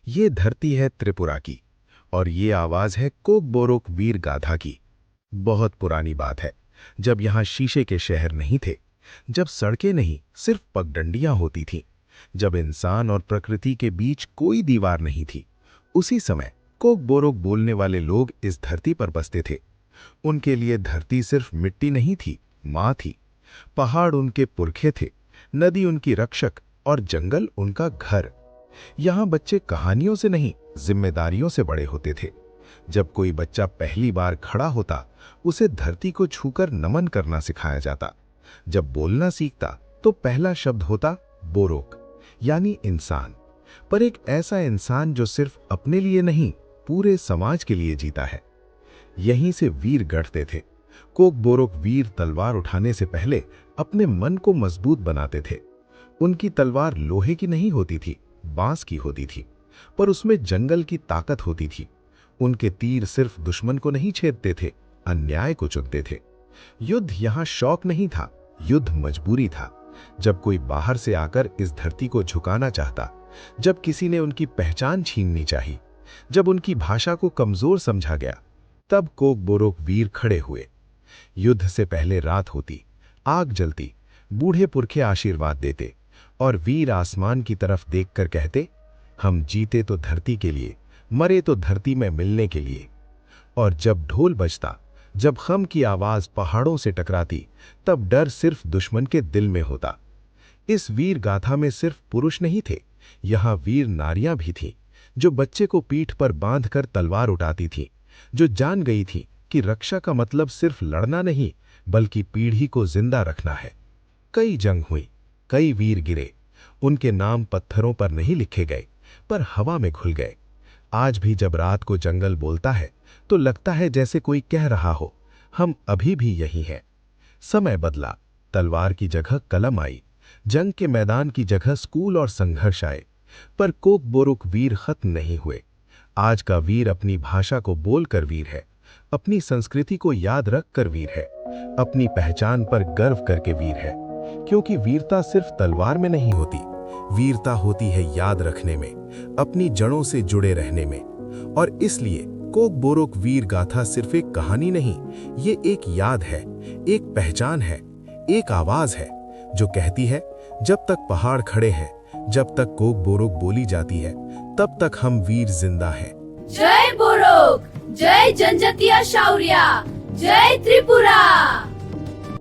ये धरती है त्रिपुरा की और ये आवाज है कोकबोरोक वीर गाथा की। बहुत पुरानी बात है, जब यहाँ शीशे के शहर नहीं थे, जब सड़कें नहीं सिर्फ पगडंडियां होती थीं, जब इंसान और प्रकृति के बीच कोई दीवार नहीं थी। उसी समय कोकबोरोक बोलने वाले लोग इस धरती पर बसते थे। उनके लिए धरती सिर्फ मिट्टी नहीं थी, माँ थी। पहाड़ उनके पुरखे थे, नदी उनकी रक्षक और जंगल उनका घर। यहाँ बच्चे कहानियों से नहीं, जिम्मेदारियों से बड़े होते थे। जब कोई बच्चा पहली बार खड़ा होता, उसे धरती को छूकर नमन करना सिखाया जाता। जब बोलना सीखता तो पहला शब्द होता बोरोक, यानी इंसान। पर एक ऐसा इंसान जो सिर्फ अपने लिए नहीं, पूरे समाज के लिए जीता है। यहीं से वीर गढ़ते थे। कोकबोरोक वीर तलवार उठाने से पहले अपने मन को मजबूत बनाते थे। उनकी तलवार लोहे की नहीं होती थी, बांस की होती थी, पर उसमें जंगल की ताकत होती थी। उनके तीर सिर्फ दुश्मन को नहीं छेदते थे, अन्याय को चुनते थे। युद्ध यहाँ शौक नहीं था, युद्ध मजबूरी था। जब कोई बाहर से आकर इस धरती को झुकाना चाहता, जब किसी ने उनकी पहचान छीननी चाही, जब उनकी भाषा को कमजोर समझा गया, तब कोकबोरोक वीर खड़े हुए। युद्ध से पहले रात होती, आग जलती, बूढ़े पुरखे आशीर्वाद देते और वीर आसमान की तरफ देखकर कहते, हम जीते तो धरती के लिए, मरे तो धरती में मिलने के लिए। और जब ढोल बजता, जब खम की आवाज पहाड़ों से टकराती, तब डर सिर्फ दुश्मन के दिल में होता। इस वीर गाथा में सिर्फ पुरुष नहीं थे, यहाँ वीर नारियां भी थीं, जो बच्चे को पीठ पर बांधकर तलवार उठाती थीं, जो जान गई थीं कि रक्षा का मतलब सिर्फ लड़ना नहीं, बल्कि पीढ़ी को जिंदा रखना है। कई जंग हुई, कई वीर गिरे। उनके नाम पत्थरों पर नहीं लिखे गए, पर हवा में घुल गए। आज भी जब रात को जंगल बोलता है, तो लगता है जैसे कोई कह रहा हो, हम अभी भी यही हैं। समय बदला, तलवार की जगह कलम आई, जंग के मैदान की जगह स्कूल और संघर्ष आए, पर कोकबोरोक वीर खत्म नहीं हुए। आज का वीर अपनी भाषा को बोलकर वीर है, अपनी संस्कृति को याद रख कर वीर है, अपनी पहचान पर गर्व करके वीर है। क्योंकि वीरता सिर्फ तलवार में नहीं होती, वीरता होती है याद रखने में, अपनी जड़ों से जुड़े रहने में। और इसलिए कोकबोरोक वीर गाथा सिर्फ एक कहानी नहीं, ये एक याद है, एक पहचान है, एक आवाज है जो कहती है, जब तक पहाड़ खड़े हैं, जब तक कोकबोरोक बोली जाती है, तब तक हम वीर जिंदा हैं। जय बोरोक, जय जनजातीय शौर्य, जय त्रिपुरा।